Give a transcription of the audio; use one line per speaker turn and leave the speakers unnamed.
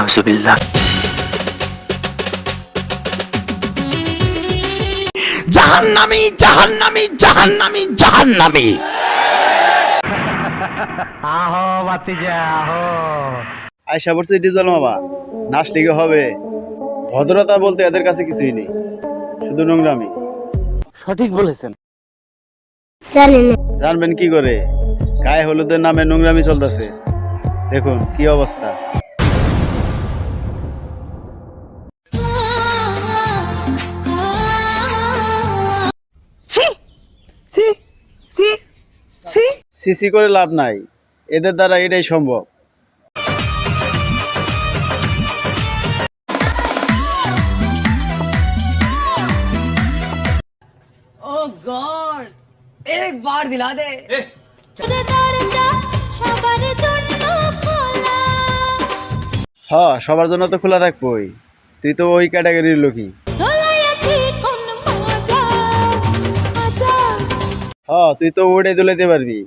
নাউজুবিল্লাহ।
জাহান্নামী জাহান্নামী জাহান্নামী জাহান্নামী।
আহো বাতিজা আহো।
আয়সা পড়ছে ডিজল মামা, নাচলে কি হবে? ভদ্রতা বলতে এদের কাছে কিছুই নেই, শুধু নোংরামি।
সঠিক বলেছেন।
জানবেন কি করে? গায়ে হলুদের নামে নোংরামি চলতেছে, দেখুন কি অবস্থা। সিসি করে লাভ নাই, এদের দ্বারা এটাই সম্ভব।
ओह गॉड एक बार दिला दे।
সবার জন্য তো খোলা থাকবোই, তুই তো ওই ক্যাটাগরির লোকই। তুই তো ওটাই তুলাইতে পারবি।